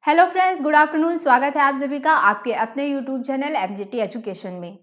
Hello friends, good afternoon. स्वागत है आप सभी का आपके अपने यूट्यूब चैनल एमजीटी एजुकेशन में।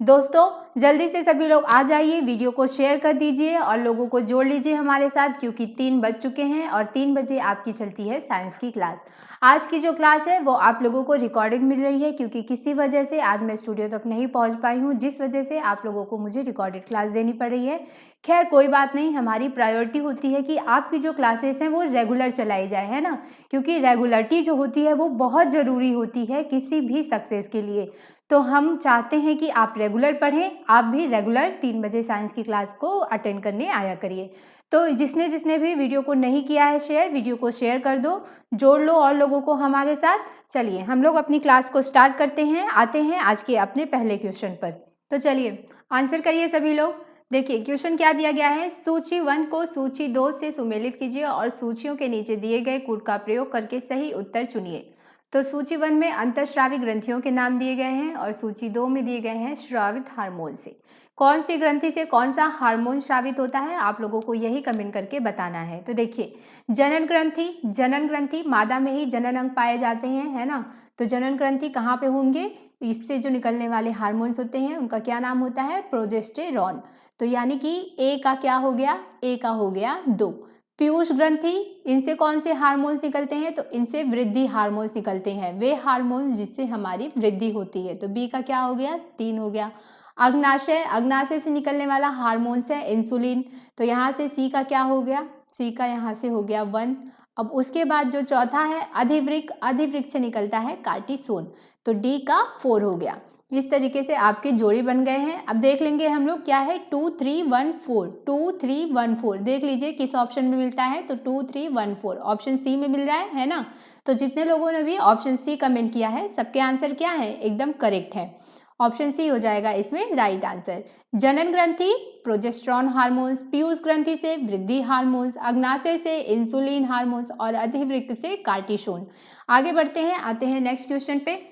दोस्तों, जल्दी से सभी लोग आ जाइए, वीडियो को शेयर कर दीजिए और लोगों को जोड़ लीजिए हमारे साथ, क्योंकि 3 बज चुके हैं और 3 बजे आपकी चलती है साइंस की क्लास। आज की जो क्लास है वो आप लोगों को रिकॉर्डेड मिल रही है, क्योंकि किसी वजह से आज मैं स्टूडियो तक नहीं पहुंच पाई हूं, जिस वजह से आप लोगों को मुझे रिकॉर्डेड क्लास देनी पड़ रही है। खैर कोई बात नहीं, हमारी प्रायोरिटी होती है कि आपकी जो क्लासेस हैं वो रेगुलर चलाई जाए, है ना, क्योंकि रेगुलरिटी जो होती है वो बहुत ज़रूरी होती है किसी भी सक्सेस के लिए। तो हम चाहते हैं कि आप रेगुलर पढ़ें, आप भी रेगुलर 3 बजे साइंस की क्लास को अटेंड करने आया करिए। तो जिसने जिसने भी वीडियो को नहीं किया है शेयर, वीडियो को शेयर कर दो, जोड़ लो और लोगों को हमारे साथ। चलिए हम लोग अपनी क्लास को स्टार्ट करते हैं, आते हैं आज के अपने पहले क्वेश्चन पर। तो चलिए आंसर करिए सभी लोग। देखिए क्वेश्चन क्या दिया गया है, सूची 1 को सूची 2 से सुमेलित कीजिए और सूचियों के नीचे दिए गए कूट का प्रयोग करके सही उत्तर चुनिए। तो सूची 1 में अंतःस्रावी ग्रंथियों के नाम दिए गए हैं और सूची 2 में दिए गए हैं स्रावित हार्मोन से। कौन सी ग्रंथि से कौन सा हार्मोन स्रावित होता है, आप लोगों को यही कमेंट करके बताना है। तो देखिए, जनन ग्रंथि मादा में ही जनन अंग पाए जाते हैं, है ना। तो जनन ग्रंथि कहाँ पे होंगे, इससे जो निकलने वाले हार्मोन्स होते हैं उनका क्या नाम होता है, प्रोजेस्टेरॉन। तो यानी कि ए का क्या हो गया, ए का हो गया 2। पीयूष ग्रंथि, इनसे कौन से हार्मोन्स निकलते हैं, तो इनसे वृद्धि हार्मोन्स निकलते हैं, वे हार्मोन्स जिससे हमारी वृद्धि होती है। तो बी का क्या हो गया, 3 हो गया। अग्नाशय, अग्नाशय से निकलने वाला हार्मोन्स है इंसुलिन। तो यहाँ से सी का क्या हो गया, सी का यहाँ से हो गया 1। अब उसके बाद जो चौथा है अधिवृक्क, अधिवृक्क से निकलता है कार्टिसोन। तो डी का 4 हो गया। इस तरीके से आपके जोड़ी बन गए हैं। अब देख लेंगे हम लोग क्या है, 2 3 1 4, 2 3 1 4। देख लीजिए किस ऑप्शन में मिलता है, तो 2 3 1 4 ऑप्शन सी में मिल रहा है ना। तो जितने लोगों ने भी ऑप्शन सी कमेंट किया है सबके आंसर क्या है, एकदम करेक्ट है। ऑप्शन सी हो जाएगा इसमें राइट आंसर। जनन ग्रंथि प्रोजेस्टेरॉन हार्मोन्स, पीयूष ग्रंथि से वृद्धि हार्मोन्स, अग्नाशय से इंसुलिन हार्मोन्स और अधिवृक्क से कार्टिसोन। आगे बढ़ते हैं, आते हैं नेक्स्ट क्वेश्चन पे।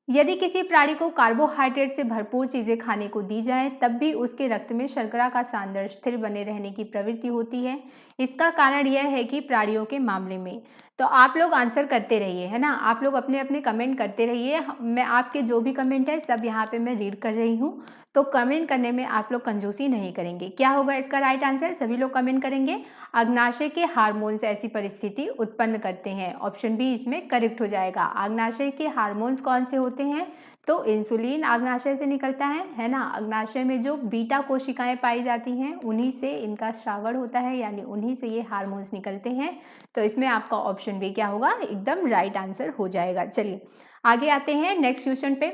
यदि किसी प्राणी को कार्बोहाइड्रेट से भरपूर चीजें खाने को दी जाए तब भी उसके रक्त में शर्करा का सांद्र स्थिर बने रहने की प्रवृत्ति होती है, इसका कारण यह है कि प्राणियों के मामले में। तो आप लोग आंसर करते रहिए, है ना, आप लोग अपने अपने कमेंट करते रहिए। मैं आपके जो भी कमेंट है सब यहाँ पे मैं रीड कर रही हूँ, तो कमेंट करने में आप लोग कंजूसी नहीं करेंगे। क्या होगा इसका राइट आंसर, सभी लोग कमेंट करेंगे। अग्नाशय के हार्मोन्स ऐसी परिस्थिति उत्पन्न करते हैं, ऑप्शन बी इसमें करेक्ट हो जाएगा। अग्नाशय के हार्मोन्स कौन से होते हैं, तो इंसुलिन अग्नाशय से निकलता है ना। अग्नाशय में जो बीटा कोशिकाएं पाई जाती हैं उन्हीं से इनका श्रावण होता है, यानी उन्हीं से ये हार्मोन्स निकलते हैं। तो इसमें आपका ऑप्शन बी क्या होगा, एकदम राइट आंसर हो जाएगा। चलिए आगे आते हैं नेक्स्ट क्वेश्चन पे।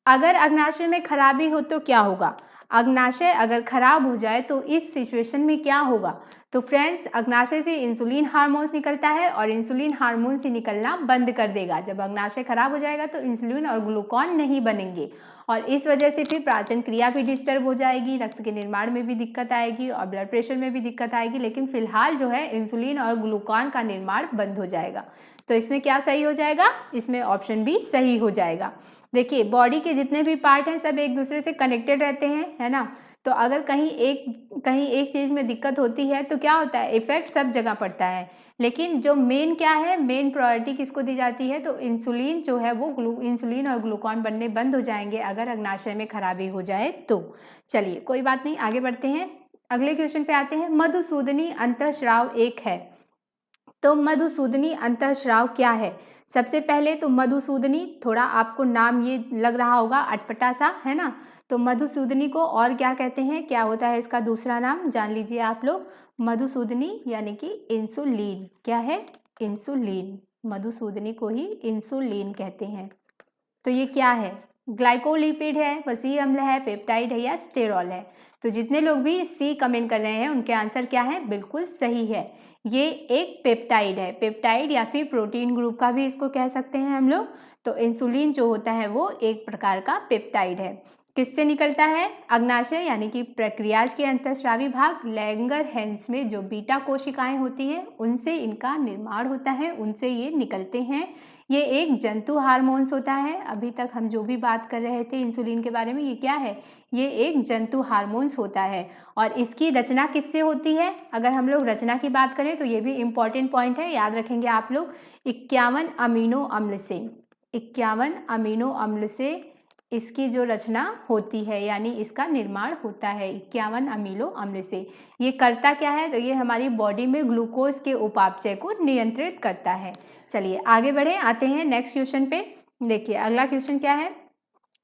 अगर अग्नाशय में खराबी हो तो क्या होगा, अग्नाशय अगर खराब हो जाए तो इस सिचुएशन में क्या होगा। तो फ्रेंड्स, अग्नाशय से इंसुलिन हार्मोन्स निकलता है और इंसुलिन हार्मोन से निकलना बंद कर देगा। जब अग्नाशय खराब हो जाएगा तो इंसुलिन और ग्लूकॉन नहीं बनेंगे और इस वजह से फिर पाचन क्रिया भी डिस्टर्ब हो जाएगी, रक्त के निर्माण में भी दिक्कत आएगी और ब्लड प्रेशर में भी दिक्कत आएगी। लेकिन फिलहाल जो है इंसुलिन और ग्लूकॉन का निर्माण बंद हो जाएगा। तो इसमें क्या सही हो जाएगा, इसमें ऑप्शन बी सही हो जाएगा। देखिए, बॉडी के जितने भी पार्ट हैं सब एक दूसरे से कनेक्टेड रहते हैं, है ना। तो अगर कहीं एक चीज़ में दिक्कत होती है तो क्या होता है, इफेक्ट सब जगह पड़ता है। लेकिन जो मेन क्या है, मेन प्रायोरिटी किसको दी जाती है, तो इंसुलिन जो है वो इंसुलिन और ग्लूकॉन बनने बंद हो जाएंगे अगर अग्नाशय में खराबी हो जाए तो। चलिए कोई बात नहीं, आगे बढ़ते हैं, अगले क्वेश्चन पे आते हैं। मधुसूदनी अंतःस्राव एक है, तो मधुसूदनी अंतःस्राव क्या है। सबसे पहले तो मधुसूदनी, थोड़ा आपको नाम ये लग रहा होगा अटपटा सा, है ना। तो मधुसूदनी को और क्या कहते हैं, क्या होता है इसका दूसरा नाम, जान लीजिए आप लोग। मधुसूदनी यानी कि इंसुलिन, क्या है, इंसुलिन। मधुसूदनी को ही इंसुलिन कहते हैं। तो ये क्या है, ग्लाइकोलिपिड है, वसीय अम्ल है, पेप्टाइड है या स्टेरॉल है। तो जितने लोग भी सी कमेंट कर रहे हैं उनके आंसर क्या है, बिल्कुल सही है। ये एक पेप्टाइड है, पेप्टाइड या फिर प्रोटीन ग्रुप का भी इसको कह सकते हैं हम लोग। तो इंसुलिन जो होता है वो एक प्रकार का पेप्टाइड है। किससे निकलता है? अग्नाशय यानी कि प्रक्रियाज के अंतःस्रावी भाग लैंगरहैंस में जो बीटा कोशिकाएं होती हैं उनसे इनका निर्माण होता है, उनसे ये निकलते हैं। ये एक जंतु हार्मोन्स होता है। अभी तक हम जो भी बात कर रहे थे इंसुलिन के बारे में, ये क्या है? ये एक जंतु हार्मोन्स होता है। और इसकी रचना किससे होती है? अगर हम लोग रचना की बात करें तो ये भी इम्पॉर्टेंट पॉइंट है, याद रखेंगे आप लोग। 51 अमीनो अम्ल से, 51 अमीनो अम्ल से इसकी जो रचना होती है, यानी इसका निर्माण होता है 51 अमीनो अम्ल से। ये करता क्या है? तो ये हमारी बॉडी में ग्लूकोज के उपापचय को नियंत्रित करता है। चलिए आगे बढ़े, आते हैं नेक्स्ट क्वेश्चन पे। देखिए अगला क्वेश्चन क्या है?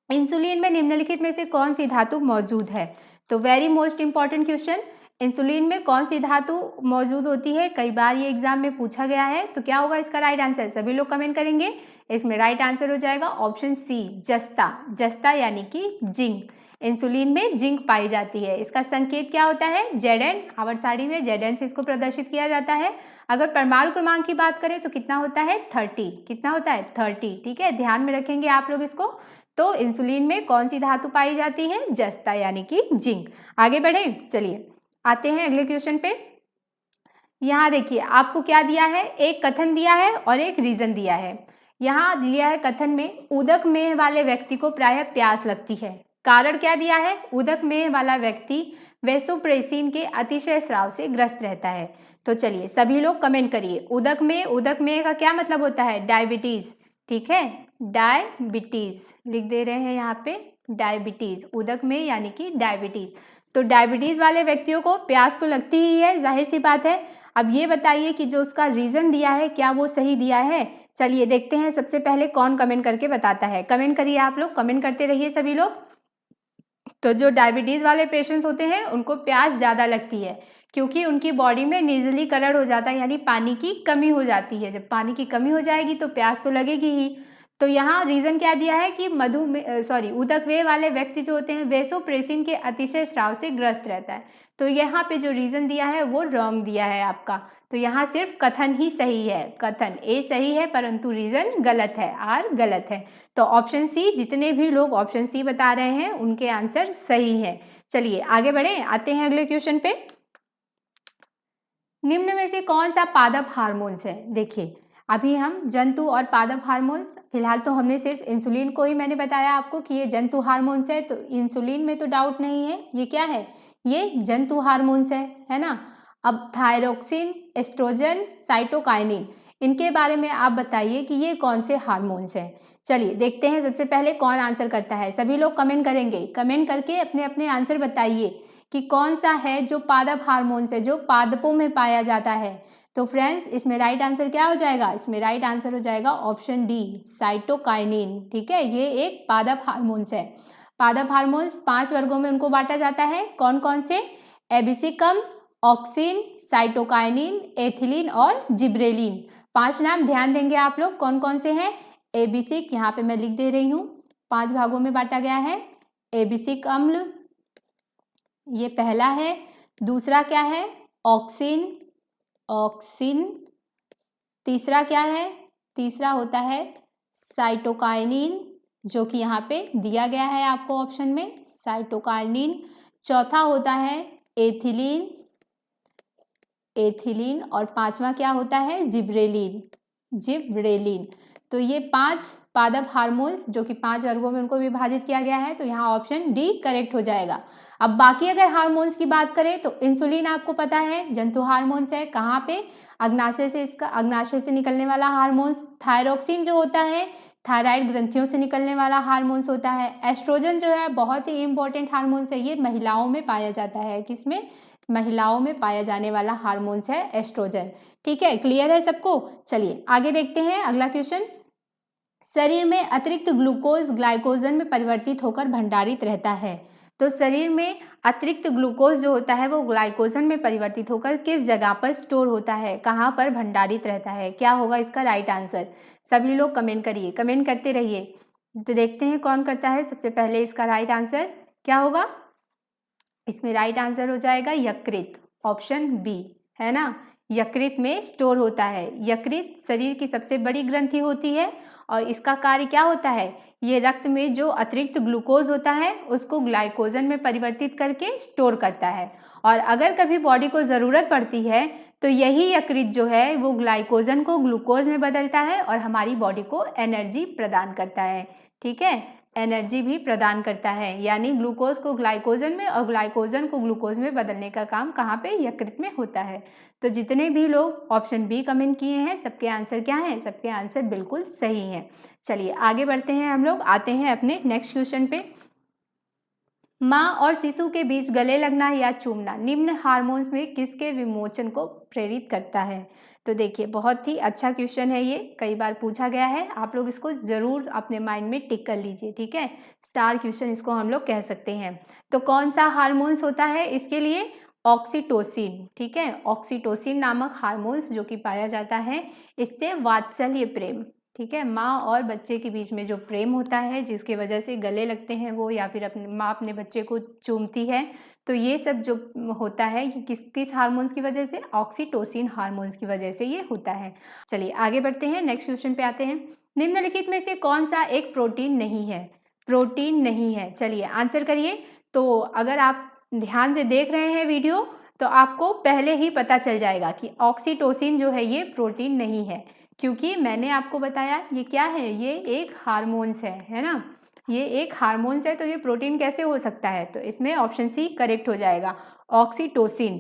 इंसुलिन में निम्नलिखित में से कौन सी धातु मौजूद है? तो very most important question, insulin में कौन सी धातु मौजूद होती है? कई बार ये एग्जाम में पूछा गया है। तो क्या होगा इसका राइट आंसर? सभी लोग कमेंट करेंगे। इसमें राइट आंसर हो जाएगा ऑप्शन सी, जस्ता। जस्ता यानी कि जिंक। इंसुलिन में जिंक पाई जाती है। इसका संकेत क्या होता है? Zn। आवर्त सारणी में Zn से इसको प्रदर्शित किया जाता है। अगर परमाणु क्रमांक की बात करें तो कितना होता है? 30। कितना होता है? 30। ठीक है, ध्यान में रखेंगे आप लोग इसको। तो इंसुलिन में कौन सी धातु पाई जाती है? जस्ता यानी कि जिंक। आगे बढ़े, चलिए आते हैं अगले क्वेश्चन पे। यहाँ देखिए आपको क्या दिया है? एक कथन दिया है और एक रीजन दिया है। यहाँ दिया है कथन में, उदक मेह वाले व्यक्ति को प्रायः प्यास लगती है। कारण क्या दिया है? उदक मेह वाला व्यक्ति वैसोप्रेसिन के अतिशय स्राव से ग्रस्त रहता है। तो चलिए सभी लोग कमेंट करिए। उदक मेह का क्या मतलब होता है? डायबिटीज। ठीक है, डायबिटीज लिख दे रहे हैं यहाँ पे, डायबिटीज। उदक मेह यानी कि डायबिटीज। तो डायबिटीज वाले व्यक्तियों को प्यास तो लगती ही है, जाहिर सी बात है। अब ये बताइए कि जो उसका रीजन दिया है क्या वो सही दिया है? चलिए देखते हैं सबसे पहले कौन कमेंट करके बताता है। कमेंट करिए आप लोग, कमेंट करते रहिए सभी लोग। तो जो डायबिटीज वाले पेशेंट्स होते हैं उनको प्यास ज़्यादा लगती है क्योंकि उनकी बॉडी में निर्जलीकरण हो जाता है, यानी पानी की कमी हो जाती है। जब पानी की कमी हो जाएगी तो प्यास तो लगेगी ही। तो यहाँ रीजन क्या दिया है कि उदकवेय वाले व्यक्ति जो होते हैं वैसोप्रेसिन के अतिशय स्राव से ग्रस्त रहता है। तो यहाँ पे जो रीजन दिया है वो रॉन्ग दिया है आपका। तो यहाँ सिर्फ कथन ही सही है, कथन ए सही है परंतु रीजन गलत है, आर गलत है। तो ऑप्शन सी, जितने भी लोग ऑप्शन सी बता रहे हैं उनके आंसर सही है। चलिए आगे बढ़े, आते हैं अगले क्वेश्चन पे। निम्न में से कौन सा पादप हार्मोन्स है? देखिए अभी हम जंतु और पादप हार्मोन्स, फिलहाल तो हमने सिर्फ इंसुलिन को ही मैंने बताया आपको कि ये जंतु हार्मोन्स है। तो इंसुलिन में तो डाउट नहीं है, ये क्या है? ये जंतु हार्मोन्स है ना। अब थायरोक्सिन, एस्ट्रोजन, साइटोकाइनिन, इनके बारे में आप बताइए कि ये कौन से हार्मोन्स हैं। चलिए देखते हैं सबसे पहले कौन आंसर करता है। सभी लोग कमेंट करेंगे, कमेंट करके अपने अपने आंसर बताइए कि कौन सा है जो पादप हार्मोन्स है, जो पादपों में पाया जाता है। तो फ्रेंड्स इसमें राइट आंसर क्या हो जाएगा? इसमें राइट आंसर हो जाएगा ऑप्शन डी, साइटोकाइनिन। ठीक है, ये एक पादप हार्मोन्स है। पादप हार्मोन्स 5 वर्गों में उनको बांटा जाता है। कौन कौन से? एबिसिकम, ऑक्सिन, साइटोकाइनिन, एथिलीन और जिब्रेलिन। 5 नाम ध्यान देंगे आप लोग, कौन कौन से हैं? एबिसिक, यहाँ पे मैं लिख दे रही हूँ, 5 भागों में बांटा गया है। एबिसिक अम्ल ये पहला है। दूसरा क्या है? Auxin, auxin. तीसरा क्या है? तीसरा होता है साइटोकाइनिन, जो कि यहाँ पे दिया गया है आपको ऑप्शन में, साइटोकाइनिन। चौथा होता है एथिलीन, एथिलीन। और 5वां क्या होता है? Gibberellin, gibberellin. तो ये 5 पादप हार्मोन्स जो कि 5 वर्गों में उनको विभाजित किया गया है। तो यहाँ ऑप्शन डी करेक्ट हो जाएगा। अब बाकी अगर हार्मोन्स की बात करें तो इंसुलिन आपको पता है जंतु हार्मोन्स है। कहाँ पे? अग्नाशय से, इसका अग्नाशय से निकलने वाला हार्मोन्स। थायरोक्सिन जो होता है थायराइड ग्रंथियों से निकलने वाला हार्मोन्स होता है। एस्ट्रोजन जो है बहुत ही इंपॉर्टेंट हार्मोन्स है, ये महिलाओं में पाया जाता है। किसमें? महिलाओं में पाया जाने वाला हार्मोन्स है एस्ट्रोजन। ठीक है, क्लियर है सबको? चलिए आगे देखते हैं अगला क्वेश्चन। शरीर में अतिरिक्त ग्लूकोज ग्लाइकोजन में परिवर्तित होकर भंडारित रहता है। तो शरीर में अतिरिक्त ग्लूकोज जो होता है वो ग्लाइकोजन में परिवर्तित होकर किस जगह पर स्टोर होता है, कहाँ पर भंडारित रहता है? क्या होगा इसका राइट आंसर? सभी लोग कमेंट करिए, कमेंट करते रहिए। तो देखते हैं कौन करता है सबसे पहले। इसका राइट आंसर क्या होगा? इसमें राइट आंसर हो जाएगा यकृत, ऑप्शन बी, है ना। यकृत में स्टोर होता है। यकृत शरीर की सबसे बड़ी ग्रंथि होती है और इसका कार्य क्या होता है, ये रक्त में जो अतिरिक्त ग्लूकोज होता है उसको ग्लाइकोजन में परिवर्तित करके स्टोर करता है। और अगर कभी बॉडी को ज़रूरत पड़ती है तो यही यकृत जो है वो ग्लाइकोजन को ग्लूकोज में बदलता है और हमारी बॉडी को एनर्जी प्रदान करता है। ठीक है, एनर्जी भी प्रदान करता है, यानी ग्लूकोज को ग्लाइकोजन में और ग्लाइकोजन को ग्लूकोज में बदलने का काम कहाँ पे, यकृत में होता है। तो जितने भी लोग ऑप्शन बी कमेंट किए हैं सबके आंसर क्या हैं, सबके आंसर बिल्कुल सही हैं। चलिए आगे बढ़ते हैं, हम लोग आते हैं अपने नेक्स्ट क्वेश्चन पे। माँ और शिशु के बीच गले लगना या चूमना निम्न हार्मोन्स में किसके विमोचन को प्रेरित करता है। तो देखिए बहुत ही अच्छा क्वेश्चन है, ये कई बार पूछा गया है, आप लोग इसको ज़रूर अपने माइंड में टिक कर लीजिए। ठीक है, स्टार क्वेश्चन इसको हम लोग कह सकते हैं। तो कौन सा हार्मोन्स होता है इसके लिए, ऑक्सीटोसिन। ठीक है, ऑक्सीटोसिन नामक हार्मोन्स जो कि पाया जाता है, इससे वात्सल्य प्रेम, ठीक है, माँ और बच्चे के बीच में जो प्रेम होता है जिसकी वजह से गले लगते हैं वो, या फिर अपने माँ अपने बच्चे को चूमती है, तो ये सब जो होता है ये किस किस हार्मोन्स की वजह से, ऑक्सीटोसिन हार्मोन्स की वजह से ये होता है। चलिए आगे बढ़ते हैं, नेक्स्ट क्वेश्चन पे आते हैं। निम्नलिखित में से कौन सा एक प्रोटीन नहीं है, प्रोटीन नहीं है, चलिए आंसर करिए। तो अगर आप ध्यान से देख रहे हैं वीडियो तो आपको पहले ही पता चल जाएगा कि ऑक्सीटोसिन जो है ये प्रोटीन नहीं है, क्योंकि मैंने आपको बताया ये क्या है, ये एक हार्मोन्स है ना, ये एक हार्मोन्स है, तो ये प्रोटीन कैसे हो सकता है, तो इसमें ऑप्शन सी करेक्ट हो जाएगा, ऑक्सीटोसिन।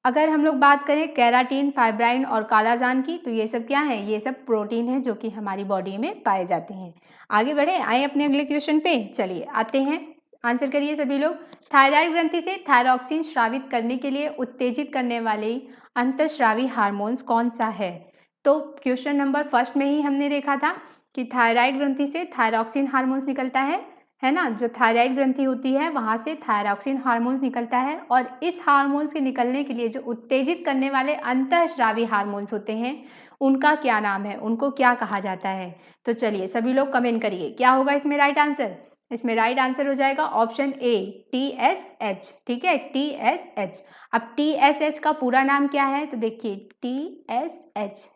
अगर हम लोग बात करें केराटिन, फाइब्राइन और कालाजान की, तो ये सब क्या है, ये सब प्रोटीन है जो कि हमारी बॉडी में पाए जाते हैं। आगे बढ़े, आए अपने अगले क्वेश्चन पे, चलिए आते हैं, आंसर करिए सभी लोग। थायराइड ग्रंथि से थायरॉक्सिन स्रावित करने के लिए उत्तेजित करने वाले अंतःस्रावी हार्मोन्स कौन सा है। तो क्वेश्चन नंबर फर्स्ट में ही हमने देखा था कि थायराइड ग्रंथि से थायरॉक्सिन हार्मोन्स निकलता है ना, जो थायराइड ग्रंथि होती है वहाँ से थायरॉक्सिन हार्मोन्स निकलता है, और इस हार्मोन्स के निकलने के लिए जो उत्तेजित करने वाले अंतःस्रावी हार्मोन्स होते हैं उनका क्या नाम है, उनको क्या कहा जाता है। तो चलिए सभी लोग कमेंट करिए क्या होगा इसमें राइट आंसर। इसमें राइट आंसर हो जाएगा ऑप्शन ए, TSH। ठीक है, TSH। अब TSH का पूरा नाम क्या है, तो देखिए TSH,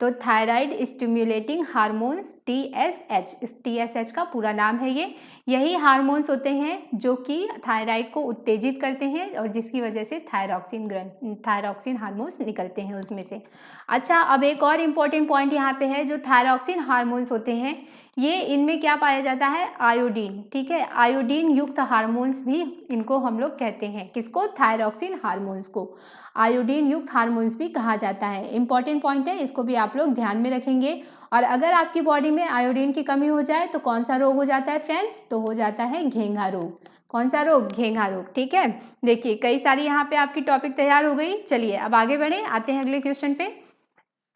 तो थायराइड स्टिम्युलेटिंग हार्मोन्स, TSH, इस TSH का पूरा नाम है ये। यही हार्मोन्स होते हैं जो कि थायराइड को उत्तेजित करते हैं और जिसकी वजह से थायरॉक्सिन हार्मोन्स निकलते हैं उसमें से। अच्छा, अब एक और इम्पॉर्टेंट पॉइंट यहाँ पे है, जो थायरॉक्सिन हार्मोन्स होते हैं ये, इनमें क्या पाया जाता है, आयोडीन। ठीक है, आयोडीन युक्त हार्मोन्स भी इनको हम लोग कहते हैं, किसको, थायरॉक्सिन हार्मोन्स को आयोडीन युक्त हार्मोन्स भी कहा जाता है। इंपॉर्टेंट पॉइंट है, इसको भी आप लोग ध्यान में रखेंगे। और अगर आपकी बॉडी में आयोडीन की कमी हो जाए तो कौन सा रोग हो जाता है फ्रेंड्स, तो हो जाता है घेंघा रोग। कौन सा रोग, घेंघा रोग। ठीक है, देखिए कई सारी यहाँ पे आपकी टॉपिक तैयार हो गई। चलिए अब आगे बढ़े, आते हैं अगले क्वेश्चन पे।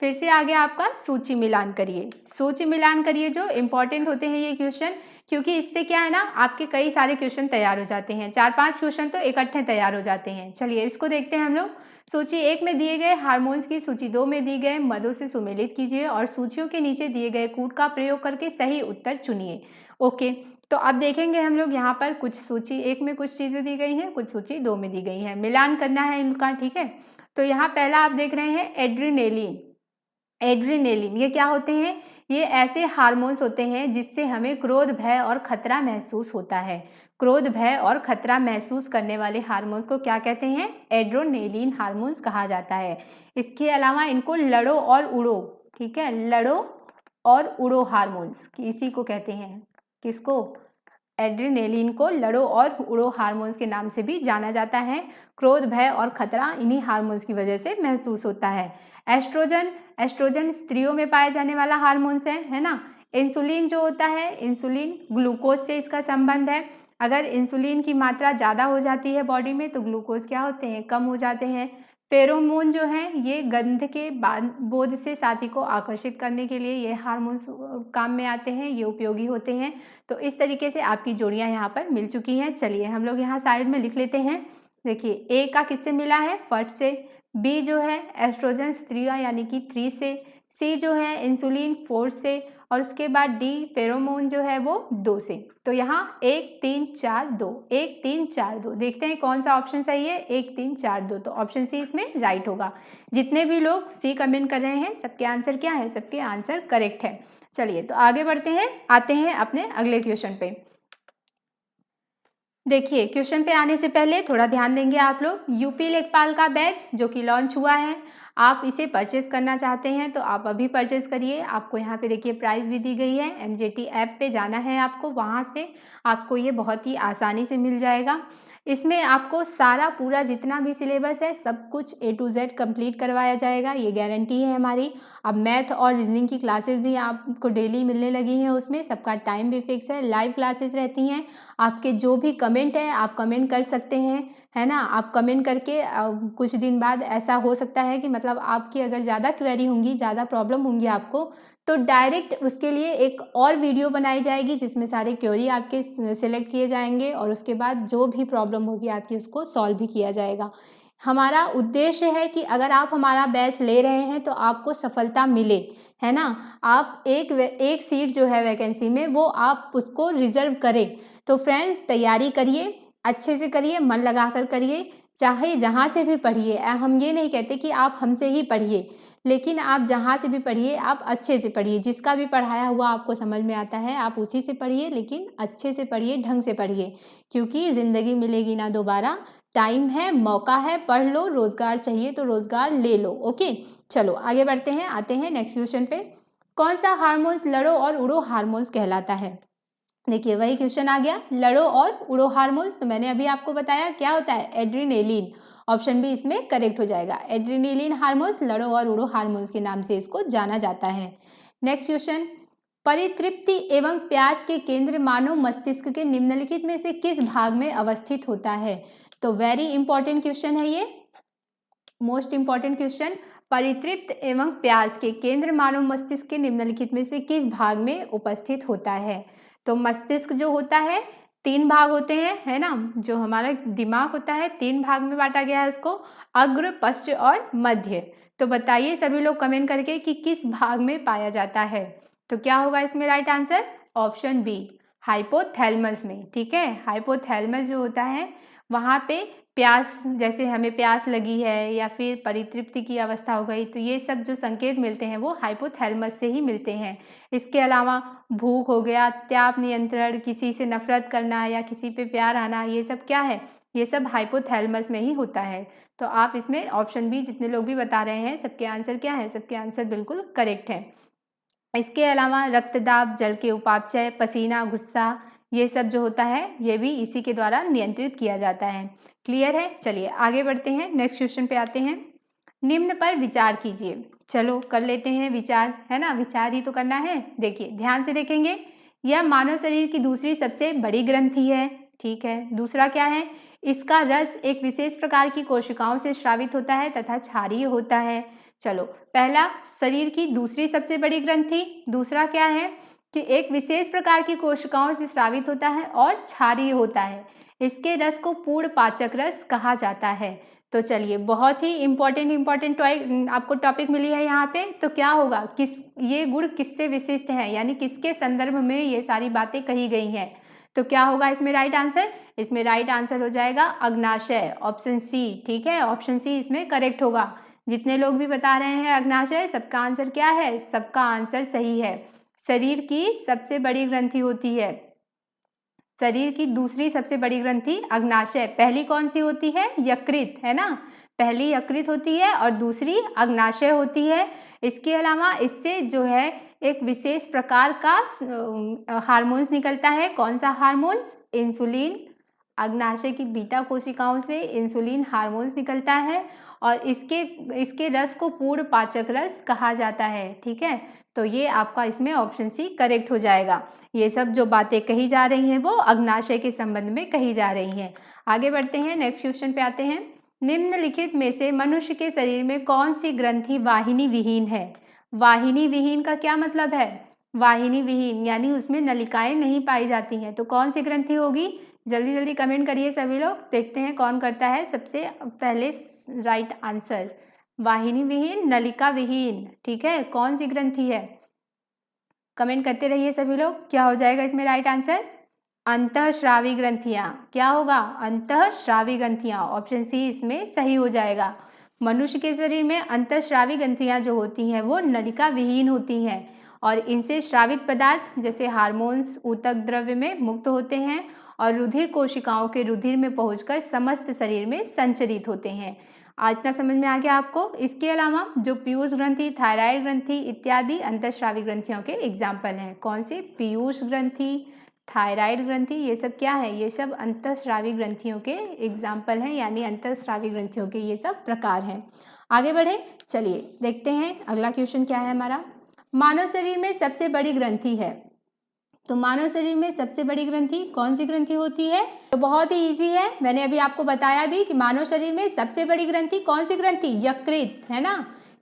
फिर से आगे आपका सूची मिलान करिए, सूची मिलान करिए, जो इंपॉर्टेंट होते हैं ये क्वेश्चन, क्योंकि इससे क्या है ना, आपके कई सारे क्वेश्चन तैयार हो जाते हैं, 4-5 क्वेश्चन तो इकट्ठे तैयार हो जाते हैं। चलिए इसको देखते हैं हम लोग। सूची 1 में दिए गए हार्मोन्स की सूची 2 में दी गए मदों से सुमेलित कीजिए और सूचियों के नीचे दिए गए कूट का प्रयोग करके सही उत्तर चुनिए। ओके, तो अब देखेंगे हम लोग यहाँ पर कुछ सूची 1 में कुछ चीज़ें दी गई हैं, कुछ सूची 2 में दी गई हैं, मिलान करना है इनका। ठीक है, तो यहाँ पहला आप देख रहे हैं एड्रीनेलिन। एड्रीनेलिन ये क्या होते हैं, ये ऐसे हार्मोन्स होते हैं जिससे हमें क्रोध, भय और खतरा महसूस होता है। क्रोध, भय और खतरा महसूस करने वाले हार्मोन्स को क्या कहते हैं, एड्रेनालिन हार्मोन्स कहा जाता है। इसके अलावा इनको लड़ो और उड़ो, ठीक है, लड़ो और उड़ो हार्मोन्स इसी को कहते हैं, किसको, एड्रेनालिन को लड़ो और उड़ो हार्मोन्स के नाम से भी जाना जाता है। क्रोध, भय और खतरा इन्हीं हार्मोन्स की वजह से महसूस होता है। एस्ट्रोजन, एस्ट्रोजन स्त्रियों में पाए जाने वाला हार्मोन्स है ना। इंसुलिन जो होता है, इंसुलिन ग्लूकोज से इसका संबंध है। अगर इंसुलिन की मात्रा ज़्यादा हो जाती है बॉडी में तो ग्लूकोज क्या होते हैं, कम हो जाते हैं। फेरोमोन जो है ये गंध के बोध से साथी को आकर्षित करने के लिए ये हार्मोन्स काम में आते हैं, ये उपयोगी होते हैं। तो इस तरीके से आपकी जोड़ियां यहाँ पर मिल चुकी हैं। चलिए हम लोग यहाँ साइड में लिख लेते हैं। देखिए ए का किससे मिला है, फट से। बी जो है एस्ट्रोजन स्त्रियां यानी कि 3 से। सी जो है इंसुलिन 4 से। और उसके बाद डी फेरोमोन जो है वो 2 से। तो यहाँ 1 3 4 2, 1 3 4 2, देखते हैं कौन सा ऑप्शन सही है। 1 3 4 2, तो ऑप्शन सी इसमें राइट होगा। जितने भी लोग सी कमेंट कर रहे हैं सबके आंसर क्या है, सबके आंसर करेक्ट है। चलिए तो आगे बढ़ते हैं, आते हैं अपने अगले क्वेश्चन पे। देखिए क्वेश्चन पे आने से पहले थोड़ा ध्यान देंगे आप लोग। यूपी लेखपाल का बैच जो कि लॉन्च हुआ है, आप इसे परचेज करना चाहते हैं तो आप अभी परचेज करिए। आपको यहाँ पे देखिए प्राइस भी दी गई है। एमजेटी ऐप पे जाना है आपको, वहाँ से आपको ये बहुत ही आसानी से मिल जाएगा। इसमें आपको सारा पूरा जितना भी सिलेबस है सब कुछ A to Z कंप्लीट करवाया जाएगा, ये गारंटी है हमारी। अब मैथ और रीजनिंग की क्लासेस भी आपको डेली मिलने लगी हैं, उसमें सबका टाइम भी फिक्स है, लाइव क्लासेस रहती हैं। आपके जो भी कमेंट है आप कमेंट कर सकते हैं, है ना। आप कमेंट करके कुछ दिन बाद ऐसा हो सकता है कि मतलब आपकी अगर ज़्यादा क्वेरी होंगी, ज़्यादा प्रॉब्लम होंगी आपको, तो डायरेक्ट उसके लिए एक और वीडियो बनाई जाएगी जिसमें सारे क्वेरी आपके सिलेक्ट किए जाएंगे और उसके बाद जो भी प्रॉब्लम होगी आपकी उसको सॉल्व भी किया जाएगा। हमारा उद्देश्य है कि अगर आप हमारा बैच ले रहे हैं तो आपको सफलता मिले, है ना। आप एक सीट जो है वैकेंसी में वो आप उसको रिजर्व करें। तो फ्रेंड्स तैयारी करिए, अच्छे से करिए, मन लगा कर करिए, चाहे जहाँ से भी पढ़िए। हम ये नहीं कहते कि आप हमसे ही पढ़िए, लेकिन आप जहाँ से भी पढ़िए आप अच्छे से पढ़िए। जिसका भी पढ़ाया हुआ आपको समझ में आता है आप उसी से पढ़िए, लेकिन अच्छे से पढ़िए, ढंग से पढ़िए, क्योंकि ज़िंदगी मिलेगी ना दोबारा। टाइम है, मौका है, पढ़ लो। रोज़गार चाहिए तो रोज़गार ले लो। ओके, चलो आगे बढ़ते हैं, आते हैं नेक्स्ट क्वेश्चन पे। कौन सा हार्मोन्स लड़ो और उड़ो हार्मोन्स कहलाता है। देखिए वही क्वेश्चन आ गया, लड़ो और उड़ो हार्मोन्स। तो मैंने अभी आपको बताया क्या होता है, एड्रीनेलिन। ऑप्शन बी इसमें करेक्ट हो जाएगा। एड्रीनेलिन हार्मोन्स, लड़ो और उड़ो हार्मोन्स के नाम से इसको जाना जाता है। नेक्स्ट क्वेश्चन, परितृप्ति एवं प्यास के केंद्र मानव मस्तिष्क के निम्नलिखित में से किस भाग में अवस्थित होता है। तो वेरी इंपॉर्टेंट क्वेश्चन है ये, मोस्ट इंपॉर्टेंट क्वेश्चन। परितृप्त एवं प्यास के केंद्र मानव मस्तिष्क के निम्नलिखित में से किस भाग में उपस्थित होता है। तो मस्तिष्क जो होता है 3 भाग होते हैं, है ना। जो हमारा दिमाग होता है 3 भाग में बांटा गया है उसको, अग्र, पश्च और मध्य। तो बताइए सभी लोग कमेंट करके कि किस भाग में पाया जाता है। तो क्या होगा इसमें right answer, option B, hypothalamus में। ठीक है, हाइपोथैलेमस जो होता है वहाँ पे प्यास, जैसे हमें प्यास लगी है या फिर परितृप्ति की अवस्था हो गई, तो ये सब जो संकेत मिलते हैं वो हाइपोथैलेमस से ही मिलते हैं। इसके अलावा भूख हो गया, त्याग नियंत्रण, किसी से नफरत करना या किसी पे प्यार आना, ये सब क्या है, ये सब हाइपोथैलेमस में ही होता है। तो आप इसमें ऑप्शन बी, जितने लोग भी बता रहे हैं सबके आंसर क्या है, सबके आंसर बिल्कुल करेक्ट है। इसके अलावा रक्तदाब, जल के उपापचय, पसीना, गुस्सा, ये सब जो होता है ये भी इसी के द्वारा नियंत्रित किया जाता है। क्लियर है, चलिए आगे बढ़ते हैं, नेक्स्ट क्वेश्चन पे आते हैं। निम्न पर विचार कीजिए। चलो कर लेते हैं विचार, है ना, विचार ही तो करना है। देखिए ध्यान से देखेंगे, यह मानव शरीर की दूसरी सबसे बड़ी ग्रंथि है। ठीक है, दूसरा क्या है, इसका रस एक विशेष प्रकार की कोशिकाओं से स्रावित होता है तथा क्षारीय होता है। चलो, पहला शरीर की दूसरी सबसे बड़ी ग्रंथि, दूसरा क्या है कि एक विशेष प्रकार की कोशिकाओं से स्रावित होता है और क्षारीय होता है। इसके रस को पूर्ण पाचक रस कहा जाता है। तो चलिए, बहुत ही इंपॉर्टेंट आपको टॉपिक मिली है यहाँ पे। तो क्या होगा, किस ये गुण किससे विशिष्ट है, यानी किसके संदर्भ में ये सारी बातें कही गई हैं। तो क्या होगा इसमें राइट आंसर, इसमें राइट आंसर हो जाएगा अग्नाशय, ऑप्शन सी। ठीक है, ऑप्शन सी इसमें करेक्ट होगा। जितने लोग भी बता रहे हैं अग्नाशय, सबका आंसर क्या है, सबका आंसर सही है। शरीर की सबसे बड़ी ग्रंथि होती है, शरीर की दूसरी सबसे बड़ी ग्रंथि अग्नाशय। पहली कौन सी होती है, यकृत, है ना। पहली यकृत होती है और दूसरी अग्नाशय होती है। इसके अलावा इससे जो है एक विशेष प्रकार का हार्मोन्स निकलता है। कौन सा हार्मोन्स, इंसुलिन। अग्नाशय की बीटा कोशिकाओं से इंसुलिन हार्मोन्स निकलता है और इसके रस को पूर्ण पाचक रस कहा जाता है। ठीक है, तो ये आपका इसमें ऑप्शन सी करेक्ट हो जाएगा। ये सब जो बातें कही जा रही हैं वो अग्नाशय के संबंध में कही जा रही हैं। आगे बढ़ते हैं, नेक्स्ट क्वेश्चन पे आते हैं। निम्नलिखित में से मनुष्य के शरीर में कौन सी ग्रंथि वाहिनी विहीन है। वाहिनी विहीन का क्या मतलब है, वाहिनी विहीन यानी उसमें नलिकाएं नहीं पाई जाती हैं। तो कौन सी ग्रंथि होगी, जल्दी जल्दी कमेंट करिए सभी लोग, देखते हैं कौन करता है सबसे पहले राइट आंसर। वाहिनी विहीन, नलिका विहीन। ठीक है, कौन सी ग्रंथि है, कमेंट करते रहिए सभी लोग। क्या हो जाएगा इसमें राइट आंसर? अंतःस्रावी ग्रंथियां। क्या होगा? अंतःस्रावी ग्रंथियां। ऑप्शन सी इसमें सही हो जाएगा। मनुष्य के शरीर में अंतःस्रावी ग्रंथियां जो होती हैं वो नलिका विहीन होती हैं और इनसे स्रावित पदार्थ जैसे हार्मोन्स ऊतक द्रव्य में मुक्त होते हैं और रुधिर कोशिकाओं के रुधिर में पहुंचकर समस्त शरीर में संचरित होते हैं। आज इतना समझ में आ गया आपको। इसके अलावा जो पीयूष ग्रंथि, थायराइड ग्रंथि इत्यादि अंतःस्रावी ग्रंथियों के एग्जाम्पल हैं। कौन से? पीयूष ग्रंथि, थायराइड ग्रंथि, ये सब क्या है? ये सब अंतःस्रावी ग्रंथियों के एग्जाम्पल हैं, यानी अंतःस्रावी ग्रंथियों के ये सब प्रकार हैं। आगे बढ़े, चलिए देखते हैं अगला क्वेश्चन क्या है हमारा। मानव शरीर में सबसे बड़ी ग्रंथि है, तो मानव शरीर में सबसे बड़ी ग्रंथि कौन सी ग्रंथि होती है? तो बहुत ही इजी है, मैंने अभी आपको बताया भी कि मानव शरीर में सबसे बड़ी ग्रंथि कौन सी ग्रंथि? यकृत, है ना।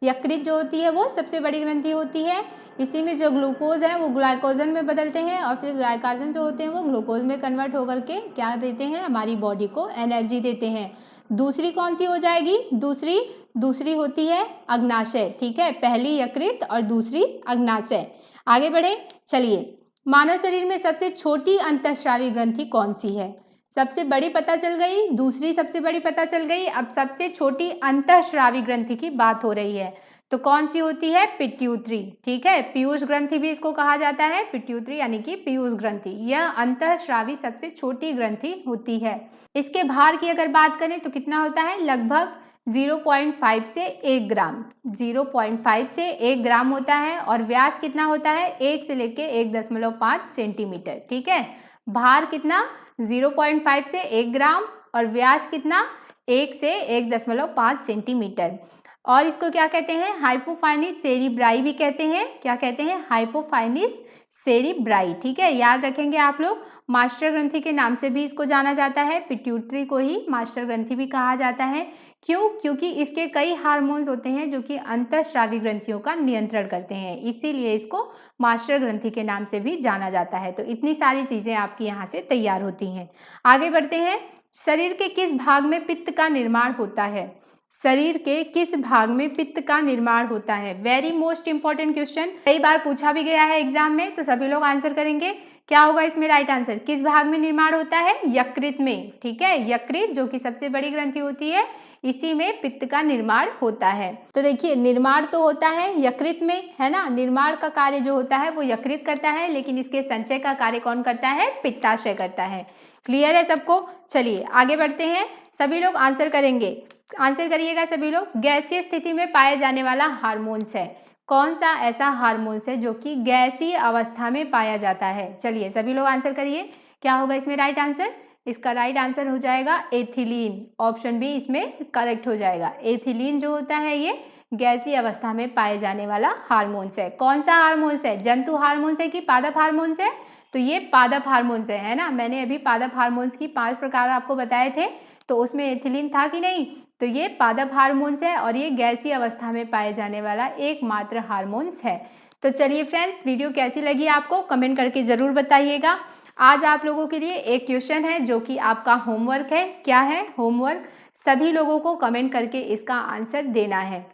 यकृत जो होती है वो सबसे बड़ी ग्रंथि होती है। इसी में जो ग्लूकोज है वो ग्लाइकोजन में बदलते हैं और फिर ग्लाइकोजन जो होते हैं वो ग्लूकोज में कन्वर्ट होकर के क्या देते हैं? हमारी बॉडी को एनर्जी देते हैं। दूसरी कौन सी हो जाएगी? दूसरी होती है अग्नाशय। ठीक है, पहली यकृत और दूसरी अग्नाशय। आगे बढ़े, चलिए मानव शरीर में सबसे छोटी अंतःस्रावी ग्रंथि कौन सी है? सबसे बड़ी पता चल गई, दूसरी सबसे बड़ी पता चल गई, अब सबसे छोटी अंतःस्रावी ग्रंथि की बात हो रही है। तो कौन सी होती है? पिट्यूटरी। ठीक है, पीयूष ग्रंथि भी इसको कहा जाता है, पिट्यूटरी यानी कि पीयूष ग्रंथि। यह अंतःस्रावी सबसे छोटी ग्रंथि होती है। इसके भार की अगर बात करें तो कितना होता है? लगभग 0.5 से 1 ग्राम, 0.5 से 1 ग्राम होता है और व्यास कितना होता है? 1 से लेके 1.5 सेंटीमीटर। ठीक है, भार कितना? 0.5 से 1 ग्राम और व्यास कितना? 1 से 1.5 सेंटीमीटर। और इसको क्या कहते हैं? हाइपोफाइनिस सेरिब्राई भी कहते हैं। क्या कहते हैं? हाइपोफाइनिस सेरिब्राई। ठीक है, याद रखेंगे आप लोग। मास्टर ग्रंथि के नाम से भी इसको जाना जाता है, पिट्यूटरी को ही मास्टर ग्रंथि भी कहा जाता है। क्यों? क्योंकि इसके कई हार्मोन्स होते हैं जो कि अंतःस्रावी ग्रंथियों का नियंत्रण करते हैं, इसीलिए इसको मास्टर ग्रंथि के नाम से भी जाना जाता है। तो इतनी सारी चीजें आपकी यहाँ से तैयार होती हैं। आगे बढ़ते हैं, शरीर के किस भाग में पित्त का निर्माण होता है? शरीर के किस भाग में पित्त का निर्माण होता है? वेरी मोस्ट इंपॉर्टेंट क्वेश्चन, कई बार पूछा भी गया है एग्जाम में, तो सभी लोग आंसर करेंगे। क्या होगा इसमें राइट आंसर? किस भाग में निर्माण होता है? यकृत में। ठीक है, यकृत जो कि सबसे बड़ी ग्रंथि होती है, इसी में पित्त का निर्माण होता है। तो देखिए, निर्माण तो होता है यकृत में, है ना। निर्माण का कार्य जो होता है वो यकृत करता है, लेकिन इसके संचय का कार्य कौन करता है? पित्ताशय करता है। क्लियर है सबको? चलिए आगे बढ़ते हैं, सभी लोग आंसर करेंगे। आंसर करिएगा सभी लोग। गैसीय स्थिति में पाए जाने वाला हार्मोन्स है, कौन सा ऐसा हार्मोन्स है जो कि गैसीय अवस्था में पाया जाता है? चलिए सभी लोग आंसर करिए। क्या होगा इसमें राइट आंसर? इसका राइट आंसर हो जाएगा एथिलीन। ऑप्शन बी इसमें करेक्ट हो जाएगा। एथिलीन जो होता है ये गैसीय अवस्था में पाए जाने वाला हार्मोन्स है। कौन सा हार्मोन्स है? जंतु हार्मोन्स है कि पादप हार्मोन्स है? तो ये पादप हार्मोन्स है ना। मैंने अभी पादप हार्मोन्स की 5 प्रकार आपको बताए थे, तो उसमें एथिलीन था कि नहीं? तो ये पादप हार्मोन्स है और ये गैसीय अवस्था में पाए जाने वाला एकमात्र हार्मोन्स है। तो चलिए फ्रेंड्स, वीडियो कैसी लगी आपको कमेंट करके ज़रूर बताइएगा। आज आप लोगों के लिए एक क्वेश्चन है जो कि आपका होमवर्क है। क्या है होमवर्क? सभी लोगों को कमेंट करके इसका आंसर देना है।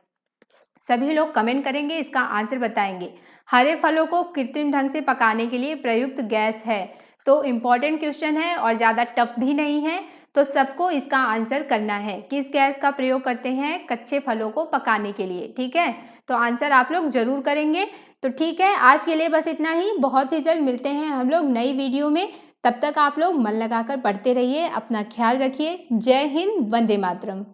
सभी लोग कमेंट करेंगे, इसका आंसर बताएंगे। हरे फलों को कृत्रिम ढंग से पकाने के लिए प्रयुक्त गैस है। तो इम्पॉर्टेंट क्वेश्चन है और ज़्यादा टफ भी नहीं है, तो सबको इसका आंसर करना है। किस गैस का प्रयोग करते हैं कच्चे फलों को पकाने के लिए? ठीक है, तो आंसर आप लोग जरूर करेंगे। तो ठीक है, आज के लिए बस इतना ही। बहुत ही जल्द मिलते हैं हम लोग नई वीडियो में। तब तक आप लोग मन लगाकर पढ़ते रहिए, अपना ख्याल रखिए। जय हिंद, वंदे मातरम।